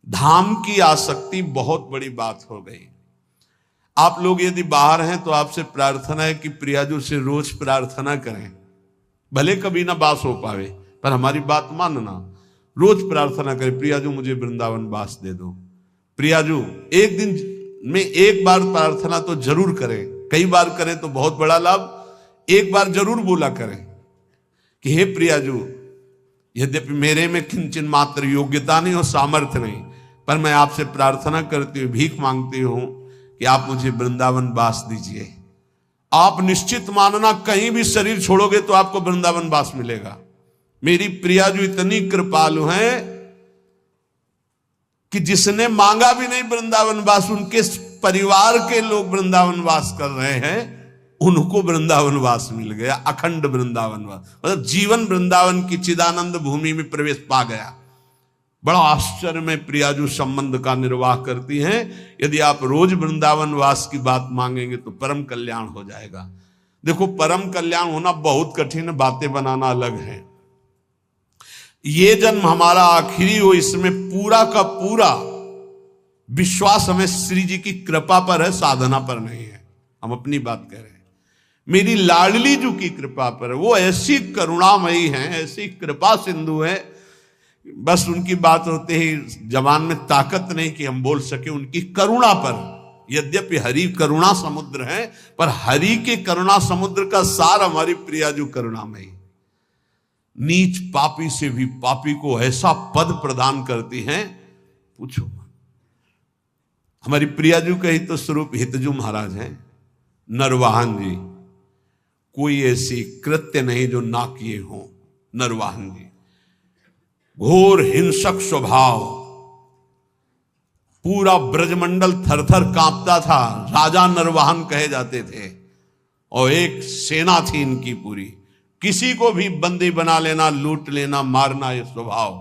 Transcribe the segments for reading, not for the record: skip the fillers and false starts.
धाम की आसक्ति बहुत बड़ी बात हो गई। आप लोग यदि बाहर हैं तो आपसे प्रार्थना है कि प्रियाजू से रोज प्रार्थना करें, भले कभी ना बास हो पावे पर हमारी बात मानना। रोज प्रार्थना करें, प्रियाजू मुझे वृंदावन बास दे दो। प्रियाजू एक दिन में एक बार प्रार्थना तो जरूर करें, कई बार करें तो बहुत बड़ा लाभ। एक बार जरूर बोला करें कि हे प्रियाजू, यद्यपि मेरे में किंचन मात्र योग्यता नहीं और सामर्थ्य नहीं, पर मैं आपसे प्रार्थना करती हूँ, भीख मांगती हूं कि आप मुझे वृंदावन वास दीजिए। आप निश्चित मानना कहीं भी शरीर छोड़ोगे तो आपको वृंदावन वास मिलेगा। मेरी प्रियाजू इतनी कृपालु हैं कि जिसने मांगा भी नहीं वृंदावन वास, उनके परिवार के लोग वृंदावन वास कर रहे हैं, उनको वृंदावन वास मिल गया। अखंड वृंदावन वास मतलब जीवन वृंदावन की चिदानंद भूमि में प्रवेश पा गया। बड़ा आश्चर्य में प्रियाजू संबंध का निर्वाह करती हैं। यदि आप रोज वृंदावन वास की बात मांगेंगे तो परम कल्याण हो जाएगा। देखो, परम कल्याण होना बहुत कठिन, बातें बनाना अलग है। ये जन्म हमारा आखिरी हो, इसमें पूरा का पूरा विश्वास हमें श्री जी की कृपा पर है, साधना पर नहीं है। हम अपनी बात कह रहे हैं, मेरी लाडली जू की कृपा पर। वो ऐसी करुणामयी हैं, ऐसी कृपा सिंधु है, बस उनकी बात होते ही जबान में ताकत नहीं कि हम बोल सके उनकी करुणा पर। यद्यपि हरि करुणा समुद्र है, पर हरि के करुणा समुद्र का सार हमारी प्रियाजू करुणामयी। नीच पापी से भी पापी को ऐसा पद प्रदान करती हैं, पूछो मत। हमारी प्रियाजू का ही तो स्वरूप हितजू महाराज हैं, नरवाहन जी। कोई ऐसी कृत्य नहीं जो ना किए हो। नरवाहन जी घोर हिंसक स्वभाव, पूरा ब्रजमंडल थरथर कांपता था, राजा नरवाहन कहे जाते थे, और एक सेना थी इनकी पूरी। किसी को भी बंदी बना लेना, लूट लेना, मारना, ये स्वभाव।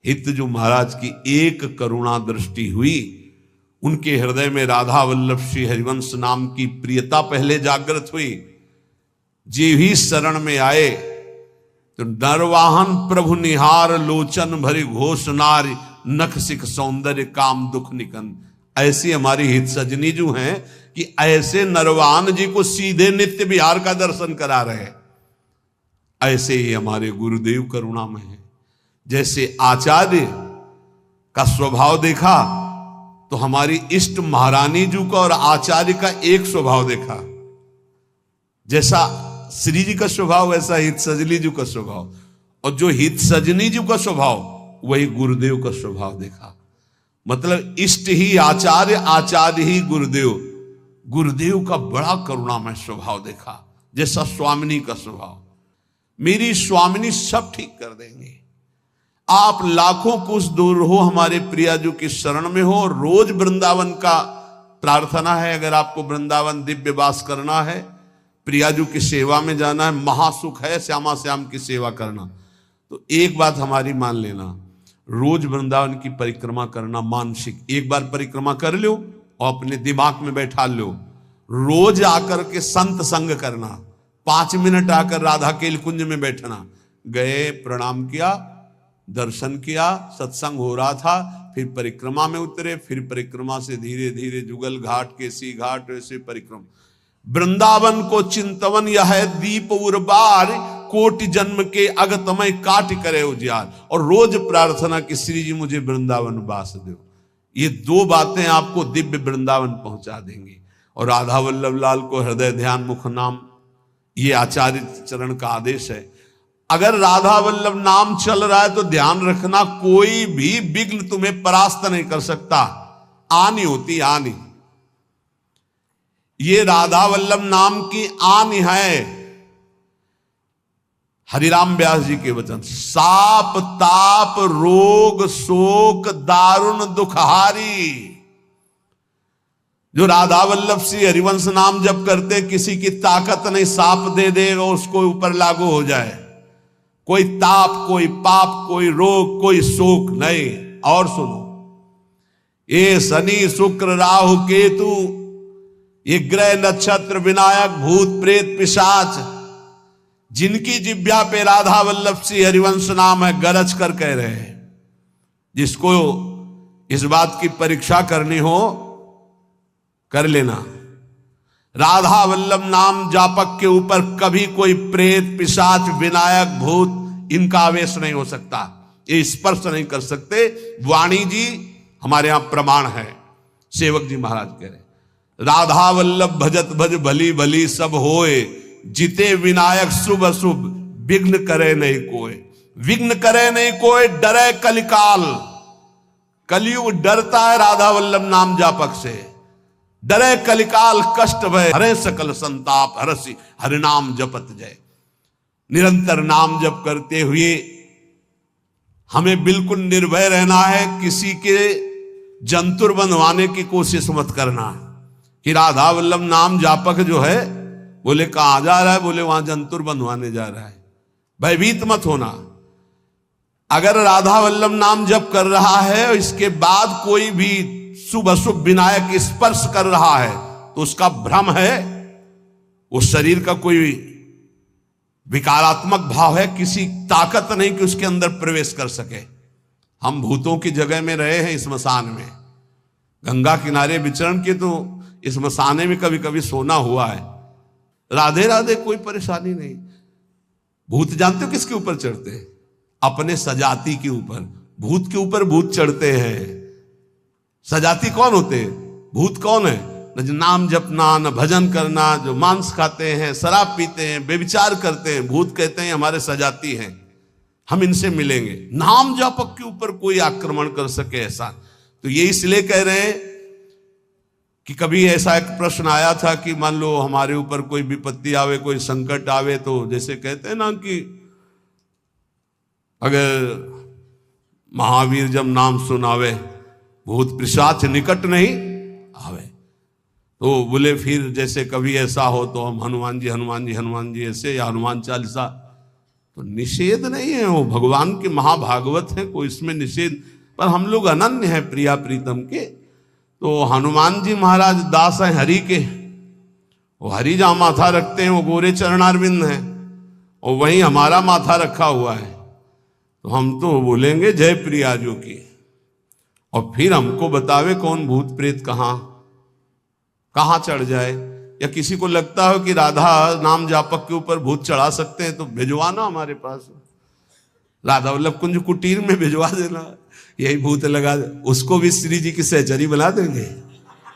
हितजू महाराज की एक करुणा दृष्टि हुई, उनके हृदय में राधा वल्लभ श्री हरिवंश नाम की प्रियता पहले जागृत हुई। जे भी शरण में आए तो नरवाहन प्रभु निहार, लोचन भरी घोष नारी, नख सिख सौंदर्य काम दुख निकन। ऐसी हमारी हित सजनी जो हैं कि ऐसे नरवाहन जी को सीधे नित्य विहार का दर्शन करा रहे। ऐसे ही हमारे गुरुदेव करुणामय हैं। जैसे आचार्य का स्वभाव देखा तो हमारी इष्ट महारानी जी का और आचार्य का एक स्वभाव देखा। जैसा श्री जी का स्वभाव वैसा हित सजनी जी का स्वभाव, और जो हित सजनी जी का स्वभाव वही गुरुदेव का स्वभाव देखा। मतलब इष्ट ही आचार्य, आचार्य ही गुरुदेव। गुरुदेव का बड़ा करुणामय स्वभाव देखा, जैसा स्वामिनी का स्वभाव। मेरी स्वामिनी सब ठीक कर देंगे। आप लाखों कुछ दूर हो, हमारे प्रियाजू की शरण में हो। रोज वृंदावन का प्रार्थना है। अगर आपको वृंदावन दिव्य वास करना है, प्रियाजू की सेवा में जाना है, महासुख है श्यामा श्याम की सेवा करना, तो एक बात हमारी मान लेना, रोज वृंदावन की परिक्रमा करना। मानसिक एक बार परिक्रमा कर लो और अपने दिमाग में बैठा लो। रोज आकर के संत संग करना, 5 मिनट आकर राधा केल कुंज में बैठना। गए, प्रणाम किया, दर्शन किया, सत्संग हो रहा था, फिर परिक्रमा में उतरे, फिर परिक्रमा से धीरे धीरे जुगल घाट, केसी घाट, ऐसे परिक्रमा। वृंदावन को चिंतवन यह है दीप उर्बार, कोटि जन्म के अगतमय काट करे उजियार। और रोज प्रार्थना कि श्री जी मुझे वृंदावन वास दो। ये 2 बातें आपको दिव्य वृंदावन पहुंचा देंगी। और राधा वल्लभ लाल को हृदय ध्यान मुख नाम, ये आचार्य चरण का आदेश है। अगर राधा वल्लभ नाम चल रहा है तो ध्यान रखना, कोई भी विघ्न तुम्हें परास्त नहीं कर सकता। आनी होती आनी, ये राधा वल्लभ नाम की आन है। हरिराम व्यास जी के वचन, साप ताप रोग शोक दारुण दुखहारी। जो राधा वल्लभ श्री हरिवंश नाम जप करते, किसी की ताकत नहीं साप दे देगा उसको ऊपर लागू हो जाए। कोई ताप, कोई पाप, कोई रोग, कोई शोक नहीं। और सुनो, ये शनि शुक्र राहु केतु, ये ग्रह नक्षत्र विनायक भूत प्रेत पिशाच, जिनकी जिब्या पे राधा वल्लभ श्री हरिवंश नाम है, गरज कर कह रहे हैं। जिसको इस बात की परीक्षा करनी हो कर लेना। राधा वल्लभ नाम जापक के ऊपर कभी कोई प्रेत, पिशाच, विनायक, भूत इनका आवेश नहीं हो सकता, ये स्पर्श नहीं कर सकते। वाणी जी हमारे यहां प्रमाण है। सेवक जी महाराज कह रहे राधा वल्लभ भजत भज भली भली सब होए, जिते विनायक शुभ अशुभ विघ्न करे नहीं कोई। विघ्न करे नहीं कोई, डरे कलिकाल। कलयुग डरता है राधा वल्लभ नाम जापक से। डरे कलिकाल कष्ट भय, हरे सकल संताप, हरसी हरिनाम जपत जय। निरंतर नाम जप करते हुए हमें बिल्कुल निर्भय रहना है, किसी के जंतुर बंधवाने की कोशिश मत करना कि राधा वल्लभ नाम जापक जो है, बोले कहां जा रहा है, बोले वहां जंतुर बंधवाने जा रहा है। भयभीत मत होना। अगर राधा वल्लभ नाम जप कर रहा है और इसके बाद कोई भी शुभ अशुभ विनायक स्पर्श कर रहा है तो उसका भ्रम है, वो शरीर का कोई विकारात्मक भाव है, किसी ताकत नहीं कि उसके अंदर प्रवेश कर सके। हम भूतों की जगह में रहे हैं, स्मशान में, गंगा किनारे विचरण के, तो स्मशाने में कभी कभी सोना हुआ है। राधे राधे, कोई परेशानी नहीं। भूत जानते हो किसके ऊपर चढ़ते हैं? अपने सजाती के ऊपर। भूत के ऊपर भूत चढ़ते हैं। सजाती कौन होते हैं? भूत कौन है? न जो नाम जपना, न भजन करना, जो मांस खाते हैं, शराब पीते हैं, बेविचार करते हैं, भूत कहते हैं हमारे सजाती हैं, हम इनसे मिलेंगे। नाम जापक के ऊपर कोई आक्रमण कर सके ऐसा, तो ये इसलिए कह रहे हैं कि कभी ऐसा एक प्रश्न आया था कि मान लो हमारे ऊपर कोई विपत्ति आवे, कोई संकट आवे, तो जैसे कहते हैं ना कि अगर महावीर जब नाम सुनावे भूत पिशाच निकट नहीं आवे, तो बोले फिर जैसे कभी ऐसा हो तो हम हनुमान जी हनुमान जी हनुमान जी ऐसे, या हनुमान चालीसा, तो निषेध नहीं है, वो भगवान के महाभागवत है, कोई इसमें निषेध। पर हम लोग अनन्य हैं प्रिया प्रीतम के, तो हनुमान जी महाराज दास हैं हरि के, वो हरि जहां माथा रखते हैं वो गोरे चरणारविंद हैं, और वहीं हमारा माथा रखा हुआ है, तो हम तो बोलेंगे जय प्रियाजू की। और फिर हमको बतावे कौन भूत प्रेत कहां चढ़ जाए। या किसी को लगता हो कि राधा नाम जापक के ऊपर भूत चढ़ा सकते हैं तो भिजवाना हमारे पास, राधा वल्लभ कुंज कुटीर में भिजवा देना, यही भूत लगा दे, उसको भी श्री जी की सहचरी बना देंगे।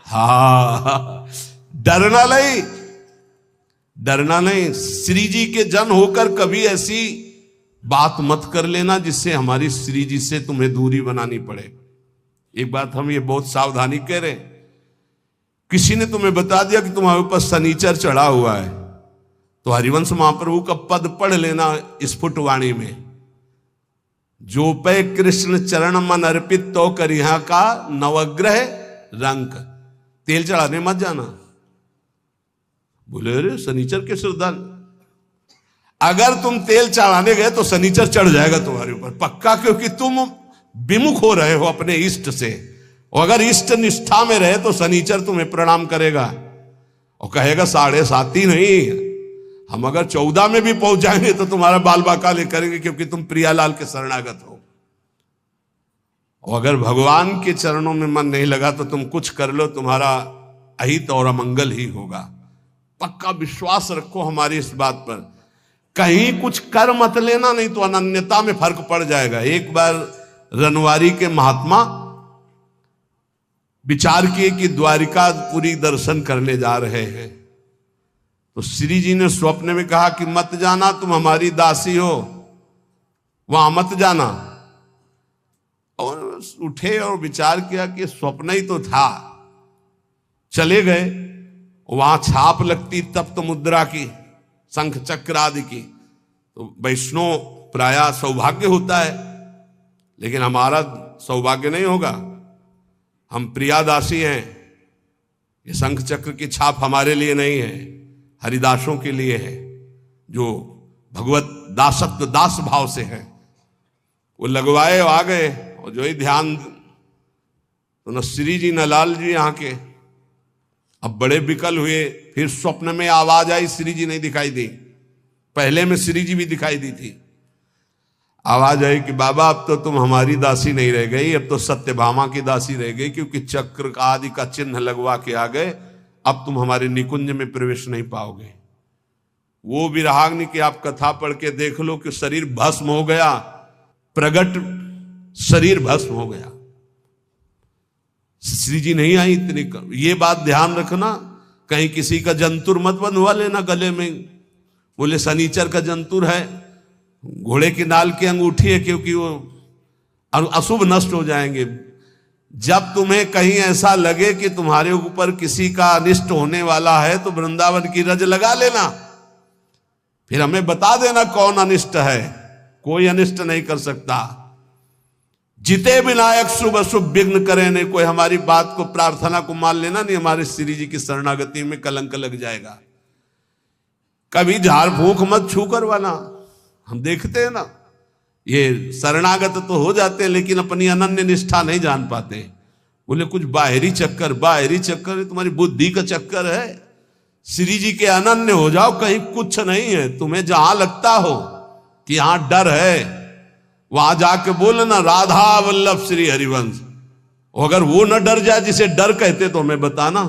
हाँ, डरना नहीं, डरना नहीं। श्री जी के जन होकर कभी ऐसी बात मत कर लेना जिससे हमारी श्री जी से तुम्हें दूरी बनानी पड़े। एक बात हम ये बहुत सावधानी कह रहे हैं, किसी ने तुम्हें बता दिया कि तुम्हारे ऊपर शनिचर चढ़ा हुआ है, तो हरिवंश महाप्रभु का पद पढ़ लेना स्फुटवाणी में, जो पे कृष्ण चरण मन अर्पित तो करिहा का नवग्रह रंक। तेल चढ़ाने मत जाना। बोले अरे शनिचर के श्रद्धा, अगर तुम तेल चढ़ाने गए तो शनिचर चढ़ जाएगा तुम्हारे ऊपर पक्का, क्योंकि तुम विमुख हो रहे हो अपने इष्ट से। और अगर इष्ट निष्ठा में रहे तो शनिचर तुम्हें प्रणाम करेगा और कहेगा 7.5 नहीं, हम अगर 14 में भी पहुंच जाएंगे तो तुम्हारा बाल बाका ले करेंगे, क्योंकि तुम प्रियालाल के शरणागत हो। और अगर भगवान के चरणों में मन नहीं लगा तो तुम कुछ कर लो, तुम्हारा अहित और अमंगल ही होगा। पक्का विश्वास रखो हमारी इस बात पर। कहीं कुछ कर मत लेना, नहीं तो अनन्यता में फर्क पड़ जाएगा। एक बार रनवारी के महात्मा विचार किए कि द्वारिकापुरी दर्शन करने जा रहे हैं, तो श्री जी ने स्वप्न में कहा कि मत जाना, तुम हमारी दासी हो, वहां मत जाना। और उठे और विचार किया कि स्वप्न ही तो था, चले गए। वहां छाप लगती तप्त मुद्रा की, शंख चक्र आदि की, तो वैष्णव प्राय सौभाग्य होता है, लेकिन हमारा सौभाग्य नहीं होगा। हम प्रियादासी हैं, ये शंख चक्र की छाप हमारे लिए नहीं है, हरिदासों के लिए है, जो भगवत दासत्व दास भाव से है। वो लगवाए और आ गए, और जो ही ध्यान, तो न श्री जी न लाल जी यहाँ के। अब बड़े विकल हुए, फिर स्वप्न में आवाज आई, श्री जी नहीं दिखाई दी। पहले में श्री जी भी दिखाई दी थी। आवाज आई कि बाबा अब तो तुम हमारी दासी नहीं रह गई, अब तो सत्यभामा की दासी रह गई, क्योंकि चक्र आदि का चिन्ह लगवा के आ गए, अब तुम हमारे निकुंज में प्रवेश नहीं पाओगे। वो विराग्नि की आप कथा पढ़ के देख लो कि शरीर भस्म हो गया, प्रगट शरीर भस्म हो गया। श्री जी नहीं आई इतनी ये बात ध्यान रखना, कहीं किसी का जंतुर मत बंधवा लेना गले में। बोले शनिचर का जंतुर है, घोड़े की नाल की अंगूठी है, क्योंकि वो अशुभ नष्ट हो जाएंगे। जब तुम्हें कहीं ऐसा लगे कि तुम्हारे ऊपर किसी का अनिष्ट होने वाला है तो वृंदावन की रज लगा लेना, फिर हमें बता देना कौन अनिष्ट है। कोई अनिष्ट नहीं कर सकता। जिते विनायक शुभ अशुभ विघ्न करे नहीं, कोई हमारी बात को प्रार्थना को मान लेना नहीं, हमारे श्री जी की शरणागति में कलंक लग जाएगा। कभी झाड़ फूंक मत छू करवाना। हम देखते हैं ना, ये शरणागत तो हो जाते हैं लेकिन अपनी अनन्य निष्ठा नहीं जान पाते। बोले कुछ बाहरी चक्कर, बाहरी चक्कर है तुम्हारी बुद्धि का चक्कर है। श्री जी के अनन्य हो जाओ, कहीं कुछ नहीं है। तुम्हें जहां लगता हो कि यहां डर है, वहां जाके बोलना राधा वल्लभ श्री हरिवंश। अगर वो न डर जाए जिसे डर कहते तो हमें बताना।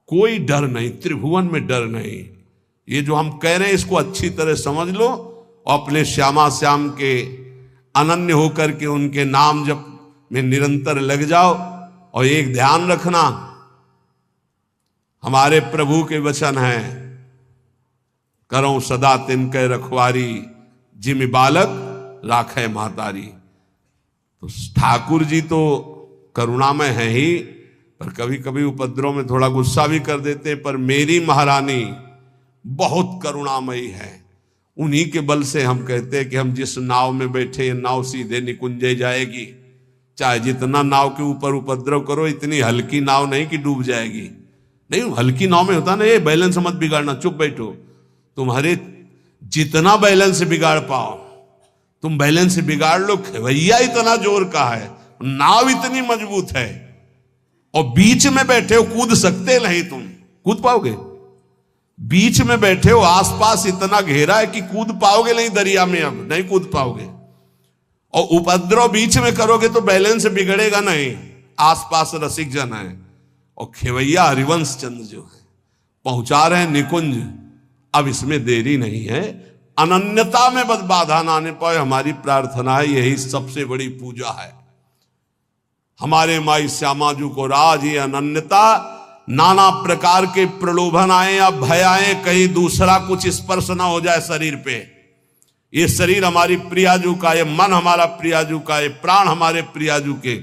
कोई डर नहीं, त्रिभुवन में डर नहीं। ये जो हम कह रहे हैं इसको अच्छी तरह समझ लो और अपने श्यामा श्याम के अनन्य होकर के उनके नाम जप में निरंतर लग जाओ। और एक ध्यान रखना, हमारे प्रभु के वचन हैं, करो सदा तिनके रखवारी, जिमि बालक राखे महतारी। तो ठाकुर जी तो करुणामय है ही, पर कभी कभी उपद्रव में थोड़ा गुस्सा भी कर देते। पर मेरी महारानी बहुत करुणामयी है। उन्हीं के बल से हम कहते हैं कि हम जिस नाव में बैठे, ये नाव सीधे निकुंजे जाएगी। चाहे जितना नाव के ऊपर उपद्रव करो, इतनी हल्की नाव नहीं कि डूब जाएगी। नहीं, हल्की नाव में होता ना, ये बैलेंस मत बिगाड़ना, चुप बैठो। तुम्हारे जितना बैलेंस बिगाड़ पाओ तुम बैलेंस बिगाड़ लो। खेवैया इतना जोर का है, नाव इतनी मजबूत है, और बीच में बैठे हो, कूद सकते नहीं। तुम कूद पाओगे? बीच में बैठे हो, आसपास इतना घेरा है कि कूद पाओगे नहीं दरिया में, अब नहीं कूद पाओगे। और उपद्रव बीच में करोगे तो बैलेंस बिगड़ेगा नहीं, आसपास रसिक जन है। और खेवैया हरिवंश चंद्र जो है पहुंचा रहे हैं निकुंज। अब इसमें देरी नहीं है, अनन्यता में बस बाधा ना आने पाए, हमारी प्रार्थना है। यही सबसे बड़ी पूजा है हमारे माई श्यामा जी को। राज ये अनन्यता, नाना प्रकार के प्रलोभन आए या भय आए, कहीं दूसरा कुछ स्पर्श ना हो जाए शरीर पे। ये शरीर हमारी प्रियाजू का, ये मन हमारा प्रियाजू का, ये प्राण हमारे प्रियाजू के,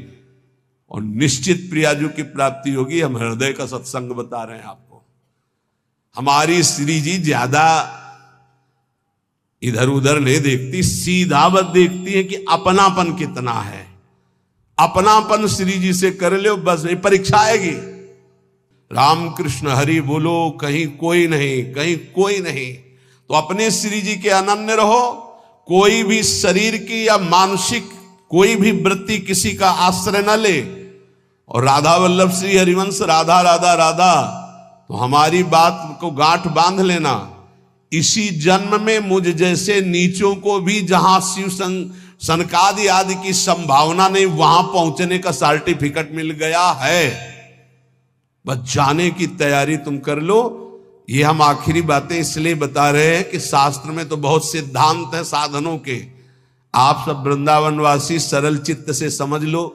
और निश्चित प्रियाजू की प्राप्ति होगी। हम हृदय का सत्संग बता रहे हैं आपको। हमारी श्री जी ज्यादा इधर उधर नहीं देखती, सीधा बस देखती है कि अपनापन कितना है। अपनापन श्री जी से कर लो, बस ये परीक्षा आएगी। राम कृष्ण हरि बोलो, कहीं कोई नहीं, कहीं कोई नहीं। तो अपने श्री जी के अनन्य रहो। कोई भी शरीर की या मानसिक कोई भी वृत्ति किसी का आश्रय न ले। और राधा वल्लभ श्री हरिवंश, राधा राधा राधा, तो हमारी बात को गांठ बांध लेना। इसी जन्म में मुझ जैसे नीचों को भी जहां शिव सनकादि आदि की संभावना नहीं, वहां पहुंचने का सर्टिफिकेट मिल गया है। बस जाने की तैयारी तुम कर लो। ये हम आखिरी बातें इसलिए बता रहे हैं कि शास्त्र में तो बहुत सिद्धांत है साधनों के। आप सब वृंदावनवासी सरल चित्त से समझ लो।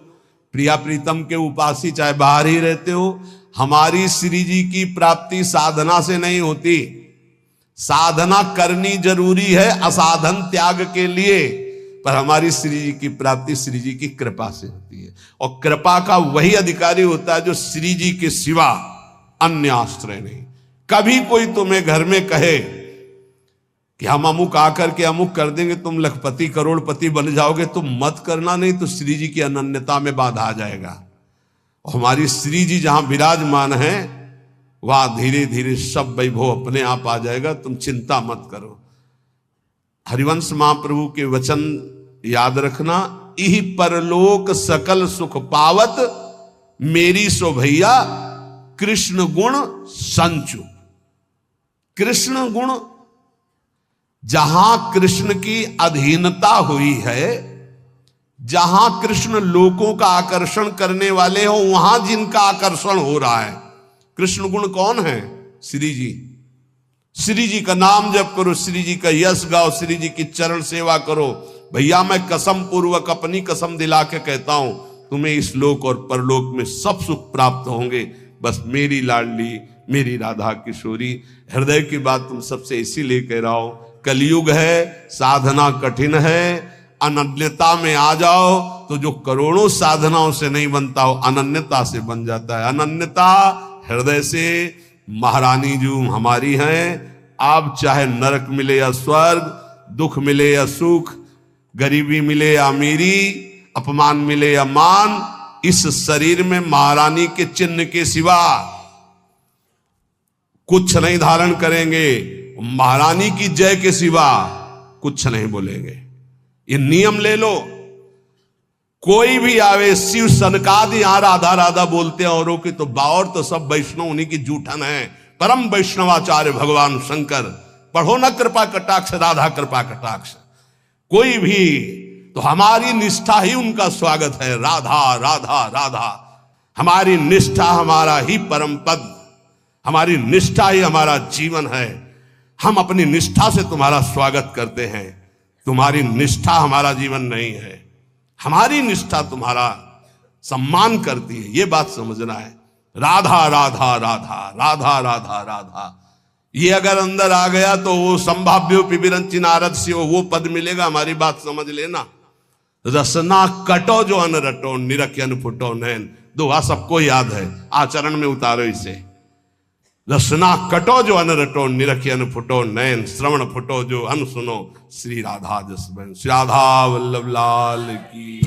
प्रिया प्रीतम के उपासी चाहे बाहर ही रहते हो, हमारी श्री जी की प्राप्ति साधना से नहीं होती। साधना करनी जरूरी है असाधन त्याग के लिए, पर हमारी श्री जी की प्राप्ति श्री जी की कृपा से होती है। और कृपा का वही अधिकारी होता है जो श्री जी के सिवा अन्य आश्रय नहीं। कभी कोई तुम्हें घर में कहे कि हम अमुक आकर के अमुक कर देंगे, तुम लखपति करोड़पति बन जाओगे, तुम मत करना, नहीं तो श्री जी की अनन्यता में बाधा आ जाएगा। और हमारी श्री जी जहां विराजमान है वहां धीरे धीरे सब वैभव अपने आप आ जाएगा, तुम चिंता मत करो। हरिवंश महाप्रभु के वचन याद रखना, इहि परलोक सकल सुख पावत, मेरी सो भैया कृष्ण गुण संचु। कृष्ण गुण जहां कृष्ण की अधीनता हुई है, जहां कृष्ण लोगों का आकर्षण करने वाले हो, वहां जिनका आकर्षण हो रहा है। कृष्ण गुण कौन है? श्री जी। श्री जी का नाम जप करो, श्री जी का यश गाओ, श्री जी की चरण सेवा करो। भैया मैं कसम पूर्वक अपनी कसम दिला के कहता हूं, तुम्हें इस लोक और परलोक में सब सुख प्राप्त होंगे। बस मेरी लाडली, मेरी राधा किशोरी, हृदय की बात तुम सबसे इसीलिए कह रहा हूं, कलयुग है, साधना कठिन है, अनन्यता में आ जाओ तो जो करोड़ों साधनाओं से नहीं बनता हो, अनन्यता से बन जाता है। अनन्यता हृदय से। महारानी जो हमारी हैं, आप चाहे नरक मिले या स्वर्ग, दुख मिले या सुख, गरीबी मिले या अमीरी, अपमान मिले या मान, इस शरीर में महारानी के चिन्ह के सिवा कुछ नहीं धारण करेंगे। महारानी की जय के सिवा कुछ नहीं बोलेंगे। ये नियम ले लो। कोई भी आवे, शिव सनकादि यहां राधा राधा बोलते हैं औरों की, तो बावर तो सब वैष्णव उन्हीं की जूठन है। परम वैष्णवाचार्य भगवान शंकर, पढ़ो न कृपा कटाक्ष, राधा कृपा कटाक्ष। कोई भी तो हमारी निष्ठा ही उनका स्वागत है। राधा राधा राधा, हमारी निष्ठा हमारा ही परम पद, हमारी निष्ठा ही हमारा जीवन है। हम अपनी निष्ठा से तुम्हारा स्वागत करते हैं, तुम्हारी निष्ठा हमारा जीवन नहीं है। हमारी निष्ठा तुम्हारा सम्मान करती है, ये बात समझना है। राधा राधा राधा राधा राधा राधा, ये अगर अंदर आ गया तो वो संभाव्यो पिबिरंचि नारद से वो पद मिलेगा। हमारी बात समझ लेना। रसना कटो जो अन रटो, निरख अन फुटो नैन, दोहा सबको याद है, आचरण में उतारो इसे। रसना कटो जो अन रटो, निरख अन फुटो नैन, श्रवण फुटो जो अन सुनो, श्री राधा जस बहन। श्री राधा वल्लभ लाल की।